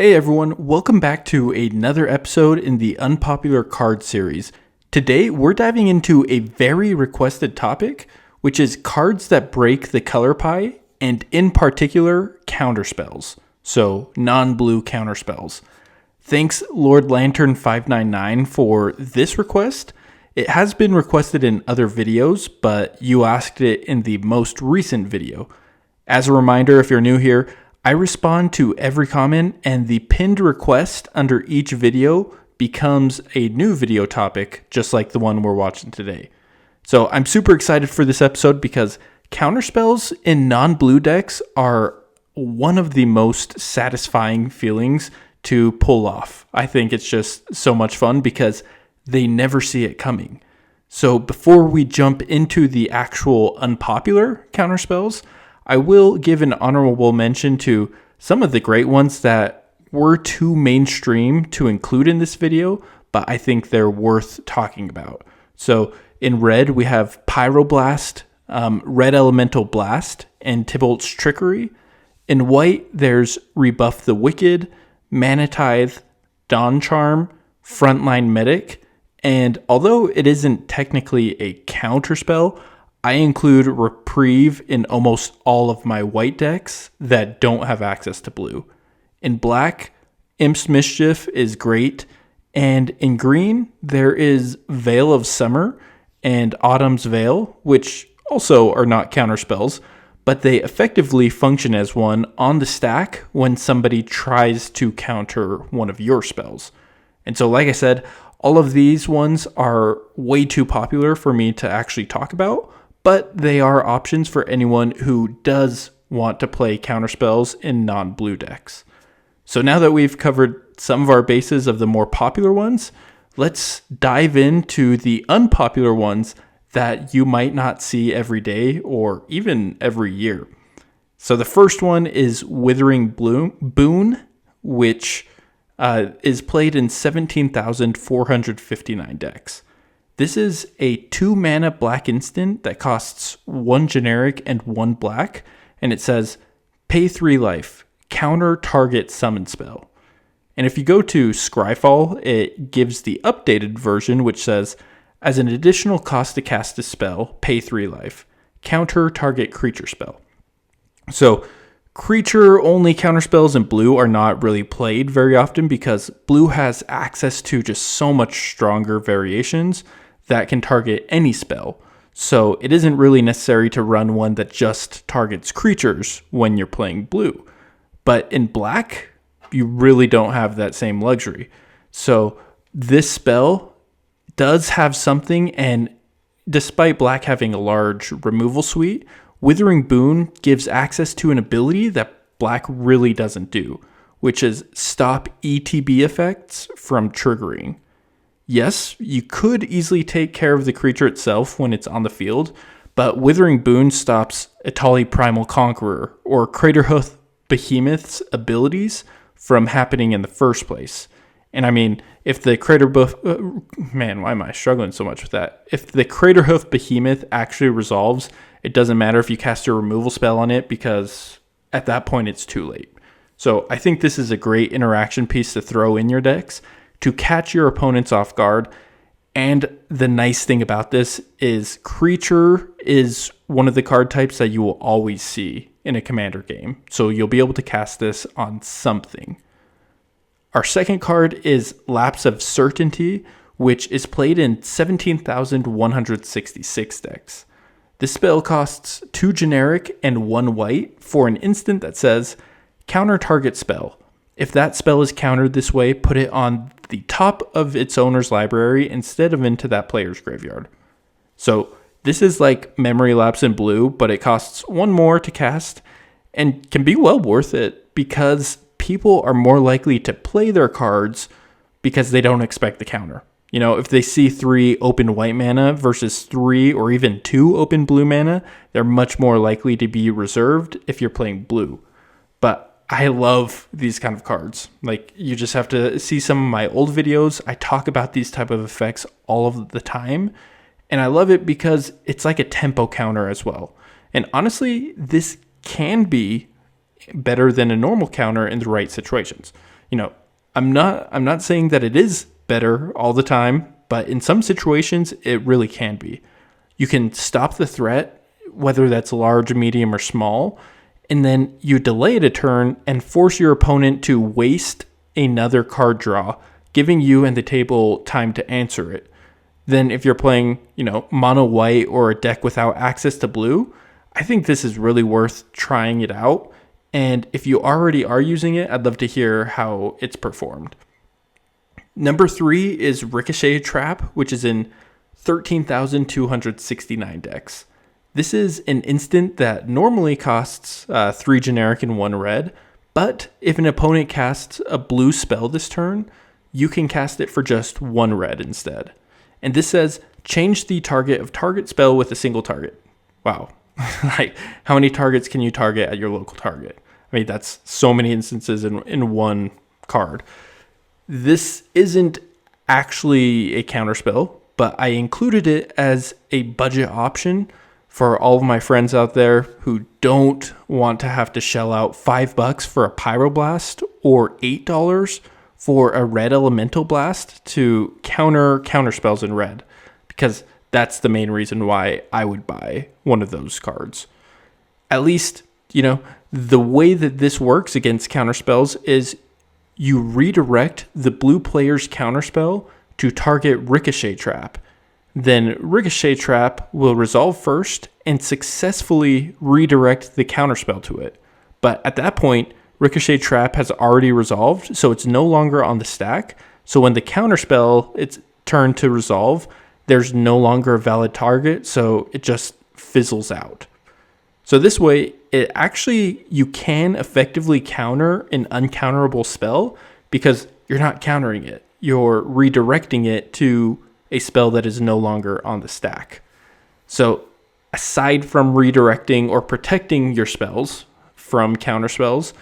Hey everyone, welcome back to another episode in the Unpopular card series. Today we're diving into a very requested topic, which is cards that break the color pie, and in particular, counterspells. So, non-blue counterspells. Thanks Lord Lantern 599 for this request. It has been requested in other videos, but you asked it in the most recent video. As a reminder, if you're new here, I respond to every comment, and the pinned request under each video becomes a new video topic, just like the one we're watching today. So I'm super excited for this episode because counterspells in non-blue decks are one of the most satisfying feelings to pull off. I think it's just so much fun because they never see it coming. So before we jump into the actual unpopular counterspells, I will give an honorable mention to some of the great ones that were too mainstream to include in this video, but I think they're worth talking about. So in red, we have Pyroblast, Red Elemental Blast, and Tybalt's Trickery. In white, there's Rebuff the Wicked, Mana Tithe, Dawn Charm, Frontline Medic, and although it isn't technically a counterspell, I include Reprieve in almost all of my white decks that don't have access to blue. In black, Imp's Mischief is great, and in green, there is Veil of Summer and Autumn's Veil, which also are not counterspells, but they effectively function as one on the stack when somebody tries to counter one of your spells. And so, like I said, all of these ones are way too popular for me to actually talk about, but they are options for anyone who does want to play counterspells in non-blue decks. So now that we've covered some of our bases of the more popular ones, let's dive into the unpopular ones that you might not see every day or even every year. So the first one is Withering Boon, which is played in 17,459 decks. This is a 2-mana black instant that costs 1 generic and 1 black, and it says, pay 3 life, counter target summon spell. And if you go to Scryfall, it gives the updated version, which says, as an additional cost to cast a spell, pay 3 life, counter target creature spell. So, creature-only counterspells in blue are not really played very often because blue has access to just so much stronger variations that can target any spell. So it isn't really necessary to run one that just targets creatures when you're playing blue. But in black, you really don't have that same luxury. So this spell does have something, and despite black having a large removal suite, Withering Boon gives access to an ability that black really doesn't do, which is stop ETB effects from triggering. Yes, you could easily take care of the creature itself when it's on the field, but Withering Boon stops Etali Primal Conqueror or Craterhoof Behemoth's abilities from happening in the first place. And I mean, if the man, why am I struggling so much with that? If the Craterhoof Behemoth actually resolves, it doesn't matter if you cast a removal spell on it because at that point it's too late. So I think this is a great interaction piece to throw in your decks to catch your opponents off guard. And the nice thing about this is creature is one of the card types that you will always see in a commander game. So you'll be able to cast this on something. Our second card is Lapse of Certainty, which is played in 17,166 decks. This spell costs 2 generic and 1 white for an instant that says counter target spell. If that spell is countered this way, put it on the top of its owner's library instead of into that player's graveyard. So this is like Memory Lapse in blue, but it costs 1 more to cast and can be well worth it because people are more likely to play their cards because they don't expect the counter. You know, if they see 3 open white mana versus 3 or even 2 open blue mana, they're much more likely to be reserved if you're playing blue. But I love these kind of cards. Like, you just have to see some of my old videos. I talk about these type of effects all of the time, and I love it because it's like a tempo counter as well. And honestly, this can be better than a normal counter in the right situations. You know, I'm not saying that it is better all the time, but in some situations it really can be. You can stop the threat, whether that's large, medium, or small, and then you delay it a turn and force your opponent to waste another card draw, giving you and the table time to answer it. Then if you're playing, mono white or a deck without access to blue, I think this is really worth trying it out. And if you already are using it, I'd love to hear how it's performed. Number 3 is Ricochet Trap, which is in 13,269 decks. This is an instant that normally costs 3 generic and 1 red, but if an opponent casts a blue spell this turn, you can cast it for just 1 red instead. And this says, change the target of target spell with a single target. Wow. Like, how many targets can you target at your local target? I mean, that's so many instances in one card. This isn't actually a counterspell, but I included it as a budget option for all of my friends out there who don't want to have to shell out $5 for a Pyroblast or $8 for a red Elemental Blast to counterspells in red, because that's the main reason why I would buy one of those cards. At least, the way that this works against counterspells is you redirect the blue player's counterspell to target Ricochet Trap. Then Ricochet Trap will resolve first and successfully redirect the counterspell to it. But at that point, Ricochet Trap has already resolved, so it's no longer on the stack. So when the counterspell it's turned to resolve, there's no longer a valid target, so it just fizzles out. So this way, you can effectively counter an uncounterable spell because you're not countering it. You're redirecting it to a spell that is no longer on the stack. So aside from redirecting or protecting your spells from counterspells,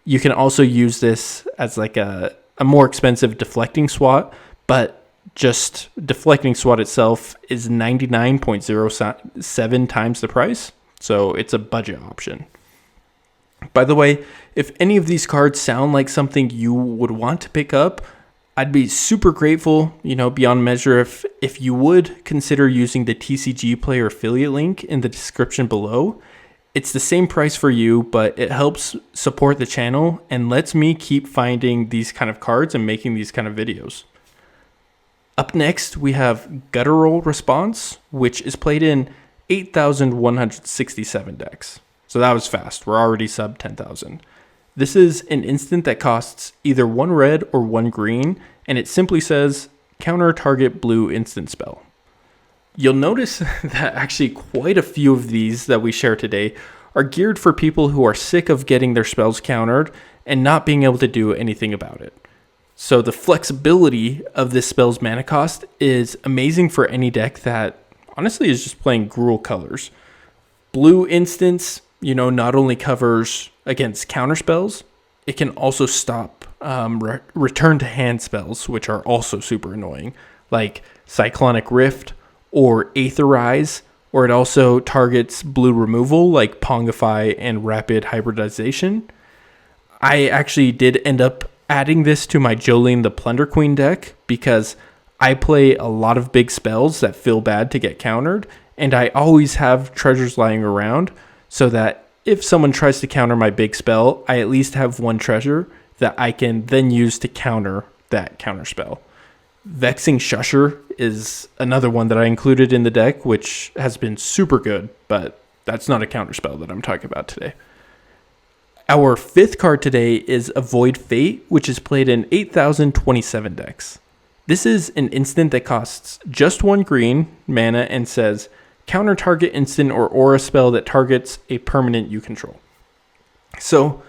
you can also use this as like a more expensive deflecting swat, but just deflecting swat itself is 99.07 times the price. So it's a budget option. By the way, if any of these cards sound like something you would want to pick up, I'd be super grateful, beyond measure, if you would consider using the TCG Player affiliate link in the description below. It's the same price for you, but it helps support the channel and lets me keep finding these kind of cards and making these kind of videos. Up next, we have Guttural Response, which is played in 8,167 decks. So that was fast. We're already sub 10,000. This is an instant that costs either 1 red or 1 green, and it simply says, counter target blue instant spell. You'll notice that actually quite a few of these that we share today are geared for people who are sick of getting their spells countered and not being able to do anything about it. So the flexibility of this spell's mana cost is amazing for any deck that honestly is just playing Gruul colors. Blue instance, not only covers against counterspells, it can also stop return to hand spells, which are also super annoying, like Cyclonic Rift or Aetherize, or it also targets blue removal like Pongify and Rapid Hybridization. I actually did end up adding this to my Jolene the Plunder Queen deck because I play a lot of big spells that feel bad to get countered, and I always have treasures lying around so that if someone tries to counter my big spell, I at least have 1 treasure that I can then use to counter that counter spell. Vexing Shusher is another one that I included in the deck, which has been super good, but that's not a counter spell that I'm talking about today. Our 5th card today is Avoid Fate, which is played in 8,027 decks. This is an instant that costs just 1 green mana and says, counter target instant or aura spell that targets a permanent you control. So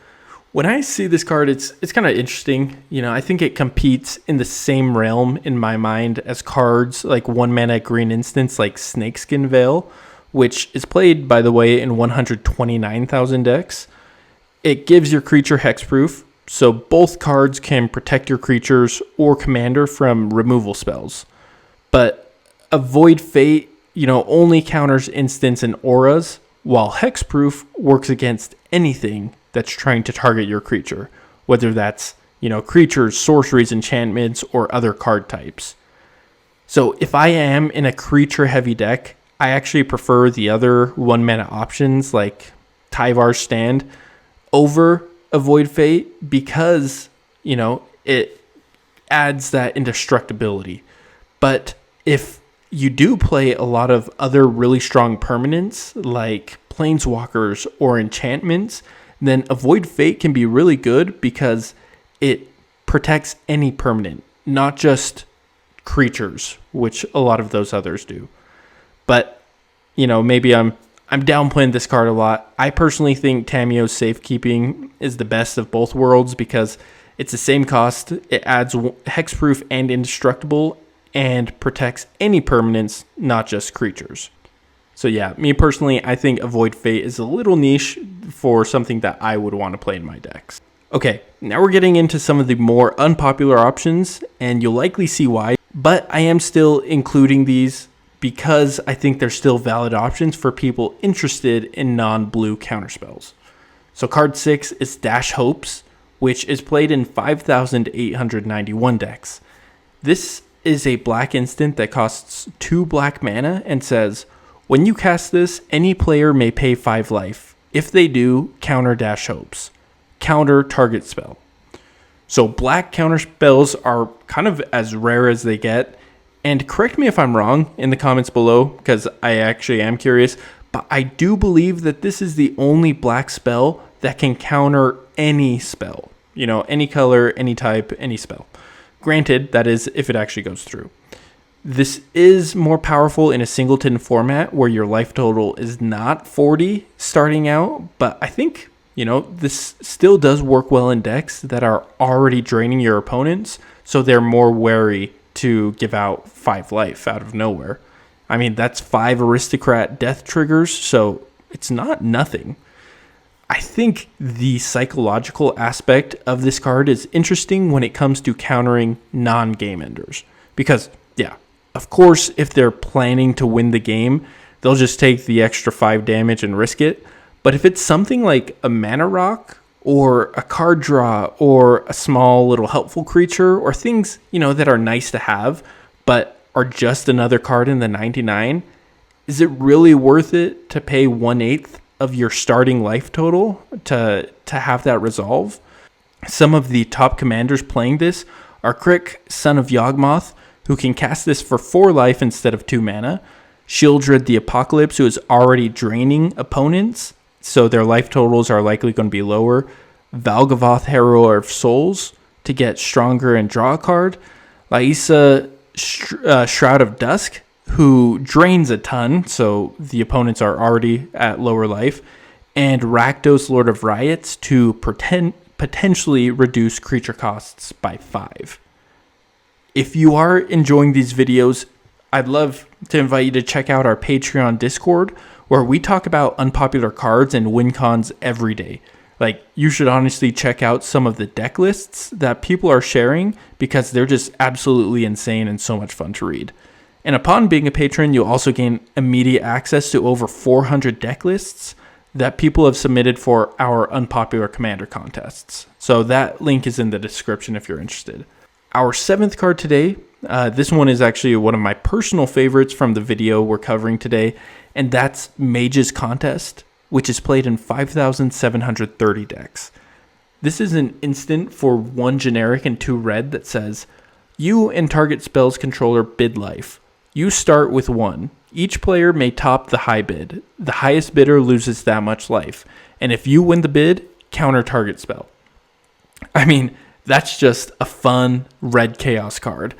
when I see this card, it's kind of interesting. I think it competes in the same realm in my mind as cards like 1 mana green instants like Snakeskin Veil, which is played, by the way, in 129,000 decks. It gives your creature hexproof, so both cards can protect your creatures or commander from removal spells. But Avoid Fate, only counters instants and auras, while hexproof works against anything that's trying to target your creature, whether that's creatures, sorceries, enchantments, or other card types. So if I am in a creature-heavy deck, I actually prefer the other 1-mana options like Tyvar's Stand over a Void Fate because, it adds that indestructibility. But if you do play a lot of other really strong permanents like Planeswalkers or enchantments, then a Void Fate can be really good because it protects any permanent, not just creatures, which a lot of those others do. But, maybe I'm downplaying this card a lot. I personally think Tamiyo's Safekeeping is the best of both worlds because it's the same cost. It adds hexproof and indestructible and protects any permanents, not just creatures. So yeah, me personally, I think a Void Fate is a little niche for something that I would want to play in my decks. Okay, now we're getting into some of the more unpopular options, and you'll likely see why, but I am still including these because I think they're still valid options for people interested in non-blue counterspells. So card 6 is Dash Hopes, which is played in 5,891 decks. This is a black instant that costs 2 black mana and says, when you cast this, any player may pay 5 life. If they do, counter Dash Hopes. Counter target spell. So black counterspells are kind of as rare as they get. And correct me if I'm wrong in the comments below, because I actually am curious, but I do believe that this is the only black spell that can counter any spell. Any color, any type, any spell. Granted, that is if it actually goes through. This is more powerful in a singleton format where your life total is not 40 starting out, but I think, this still does work well in decks that are already draining your opponents, so they're more wary to give out 5 life out of nowhere. I mean, that's 5 aristocrat death triggers, so it's not nothing. I think the psychological aspect of this card is interesting when it comes to countering non-game enders. Because, of course, if they're planning to win the game, they'll just take the extra 5 damage and risk it. But if it's something like a mana rock or a card draw or a small little helpful creature or things, that are nice to have but are just another card in the 99, is it really worth it to pay 1/8 of your starting life total to have that resolve? Some of the top commanders playing this are Crick, Son of Yawgmoth, who can cast this for 4 life instead of 2 mana, Shieldred the Apocalypse, who is already draining opponents, so their life totals are likely going to be lower, Valgavoth, Harrower of Souls, to get stronger and draw a card, Laisa, Shroud of Dusk, who drains a ton, so the opponents are already at lower life, and Rakdos, Lord of Riots, to potentially reduce creature costs by 5. If you are enjoying these videos, I'd love to invite you to check out our Patreon Discord, where we talk about unpopular cards and win cons every day. You should honestly check out some of the deck lists that people are sharing because they're just absolutely insane and so much fun to read. And upon being a patron, you'll also gain immediate access to over 400 deck lists that people have submitted for our unpopular commander contests. So that link is in the description if you're interested. Our 7th card today, this one is actually one of my personal favorites from the video we're covering today, and that's Mage's Contest, which is played in 5,730 decks. This is an instant for 1 generic and 2 red that says, you and target spell's controller bid life. You start with 1. Each player may top the high bid. The highest bidder loses that much life. And if you win the bid, counter target spell. I mean, that's just a fun red chaos card.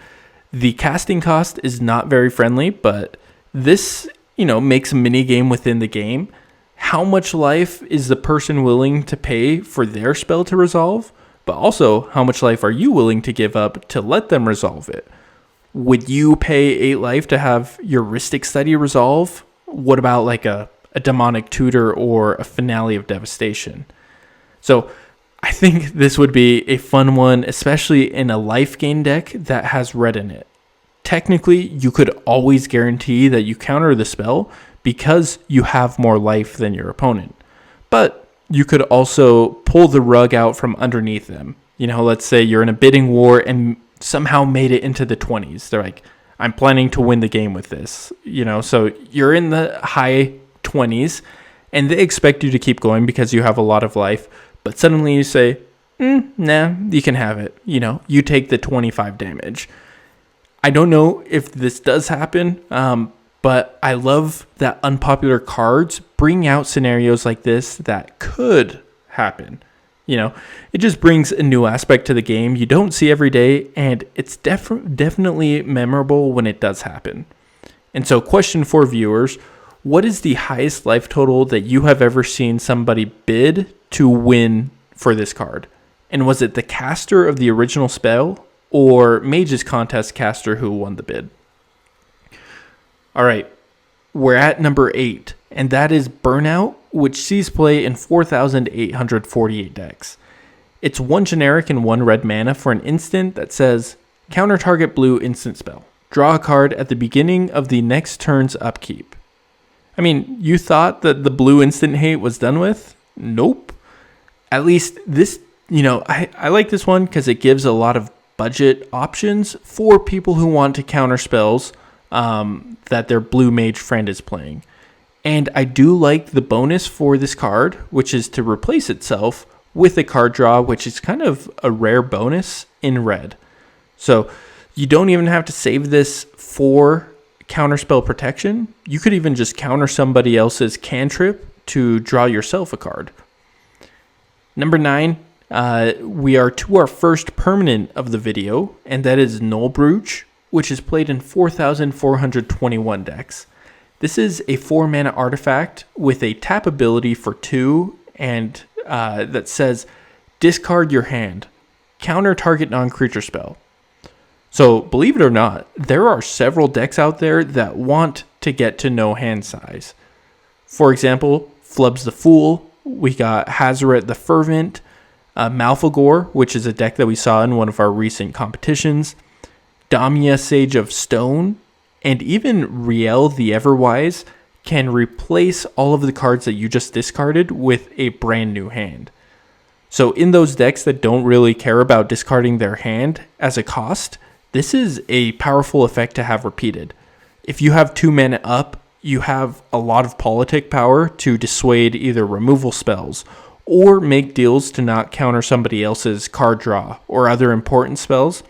The casting cost is not very friendly, but this, makes a mini game within the game. How much life is the person willing to pay for their spell to resolve? But also, how much life are you willing to give up to let them resolve it? Would you pay 8 life to have your Rhystic Study resolve? What about like a Demonic Tutor or a Finale of Devastation? So I think this would be a fun one, especially in a life gain deck that has red in it. Technically, you could always guarantee that you counter the spell because you have more life than your opponent. But you could also pull the rug out from underneath them Let's say you're in a bidding war and somehow made it into the 20s. They're like, I'm planning to win the game with this, so you're in the high 20s and they expect you to keep going because you have a lot of life. But suddenly you say, nah, you can have it. You take the 25 damage. I don't know if this does happen, but I love that Unpopular cards bring out scenarios like this that could happen. It just brings a new aspect to the game you don't see every day, and it's definitely memorable when it does happen. And so, question for viewers, what is the highest life total that you have ever seen somebody bid to win for this card? And was it the caster of the original spell or Mage's Contest caster who won the bid? All right, we're at number 8, and that is Burnout, which sees play in 4,848 decks. It's 1 generic and 1 red mana for an instant that says, counter target blue instant spell. Draw a card at the beginning of the next turn's upkeep. I mean, you thought that the blue instant hate was done with? Nope. At least this, I like this one because it gives a lot of budget options for people who want to counter spells that their blue mage friend is playing. And I do like the bonus for this card, which is to replace itself with a card draw, which is kind of a rare bonus in red. So you don't even have to save this for counterspell protection. You could even just counter somebody else's cantrip to draw yourself a card. Number 9, we are to our first permanent of the video, and that is Null Brooch, which is played in 4,421 decks. This is a 4-mana artifact with a tap ability for 2, and that says, discard your hand, counter target non-creature spell. So, believe it or not, there are several decks out there that want to get to no hand size. For example, Flub's the Fool, we got Hazoret the Fervent, Malfagor, which is a deck that we saw in one of our recent competitions, Damia Sage of Stone, and even Riel the Everwise can replace all of the cards that you just discarded with a brand new hand. So in those decks that don't really care about discarding their hand as a cost, this is a powerful effect to have repeated. If you have 2 mana up, you have a lot of politic power to dissuade either removal spells or make deals to not counter somebody else's card draw or other important spells.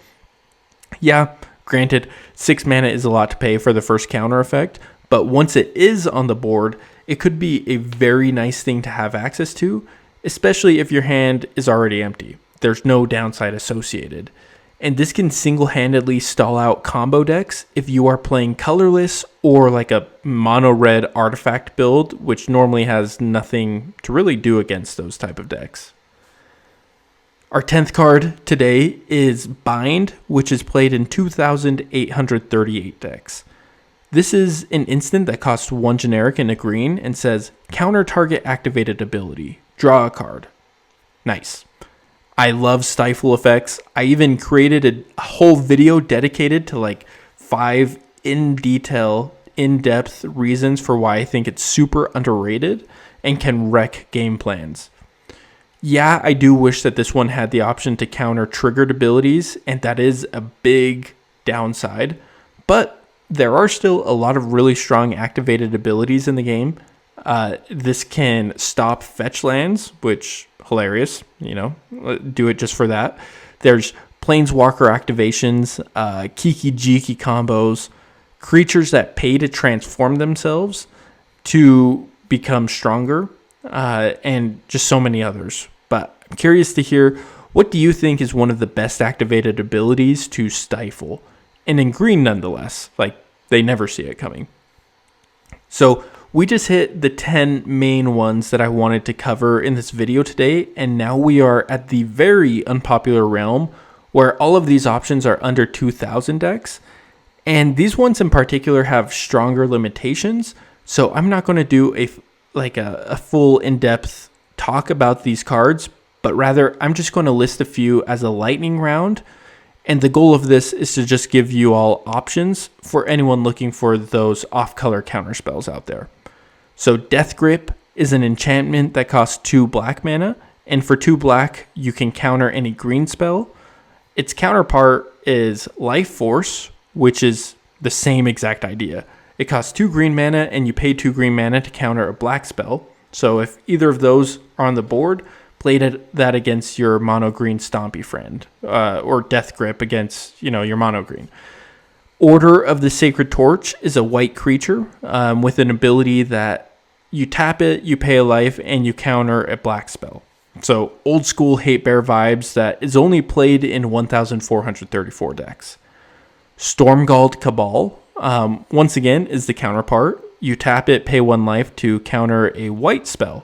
Yeah, granted, 6 mana is a lot to pay for the first counter effect, but once it is on the board, it could be a very nice thing to have access to, especially if your hand is already empty. There's no downside associated. And this can single-handedly stall out combo decks if you are playing colorless or like a mono-red artifact build, which normally has nothing to really do against those type of decks. Our 10th card today is Bind, which is played in 2,838 decks. This is an instant that costs 1 generic and a green and says, counter target activated ability, draw a card. Nice. I love stifle effects. I even created a whole video dedicated to like 5 in-depth reasons for why I think it's super underrated and can wreck game plans. Yeah, I do wish that this one had the option to counter triggered abilities, and that is a big downside. But there are still a lot of really strong activated abilities in the game. This can stop fetch lands, which, hilarious, do it just for that. There's planeswalker activations, Kiki Jiki combos, creatures that pay to transform themselves to become stronger, and just so many others. But I'm curious to hear, what do you think is one of the best activated abilities to stifle? And in green nonetheless, like they never see it coming. So we just hit the 10 main ones that I wanted to cover in this video today, and now we are at the very unpopular realm where all of these options are under 2,000 decks, and these ones in particular have stronger limitations, so I'm not going to do a full in-depth talk about these cards, but rather I'm just going to list a few as a lightning round, and the goal of this is to just give you all options for anyone looking for those off-color counterspells out there. So Death Grip is an enchantment that costs 2 black mana And for 2 black, you can counter any green spell. Its counterpart is Life Force, which is the same exact idea. It costs 2 green mana, and you pay 2 green mana to counter a black spell. So if either of those are on the board, play that against your mono green Stompy friend, or Death Grip against your mono green. Order of the Sacred Torch is a white creature with an ability that you tap it, you pay a life, and you counter a black spell. So old school Hate Bear vibes that is only played in 1,434 decks. Stormgald Cabal, once again, is the counterpart. You tap it, pay 1 life to counter a white spell.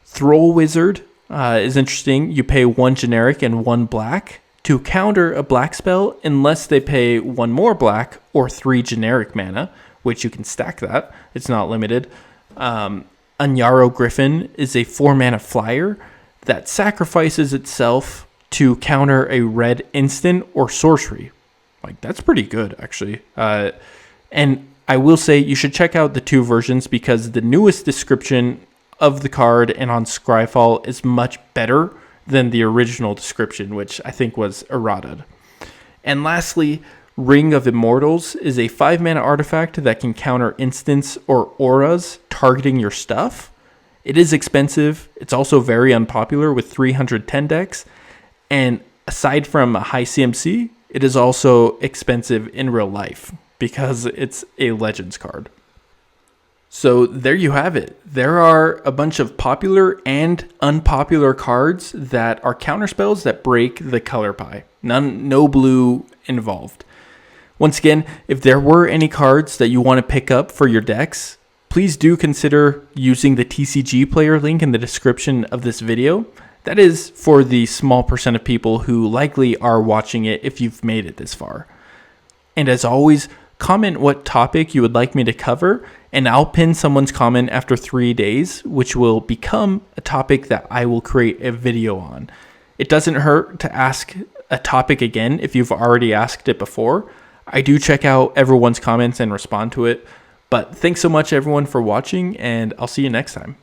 Thrall Wizard is interesting. You pay 1 generic and 1 black to counter a black spell unless they pay 1 more black or 3 generic mana, which you can stack that. It's not limited. Unyaro Griffin is a 4 mana flyer that sacrifices itself to counter a red instant or sorcery. Like, that's pretty good, actually. And I will say you should check out the 2 versions because the newest description of the card and on Scryfall is much better than the original description, which I think was errated. And lastly, Ring of Immortals is a 5 mana artifact that can counter instants or auras targeting your stuff. It is expensive. It's also very unpopular with 310 decks. And aside from a high CMC, it is also expensive in real life because it's a Legends card. So there you have it. There are a bunch of popular and unpopular cards that are counterspells that break the color pie. No blue involved. Once again, if there were any cards that you want to pick up for your decks, please do consider using the TCG player link in the description of this video. That is for the small percent of people who likely are watching it if you've made it this far. And as always, comment what topic you would like me to cover, and I'll pin someone's comment after 3 days, which will become a topic that I will create a video on. It doesn't hurt to ask a topic again if you've already asked it before. I do check out everyone's comments and respond to it. But thanks so much, everyone, for watching, and I'll see you next time.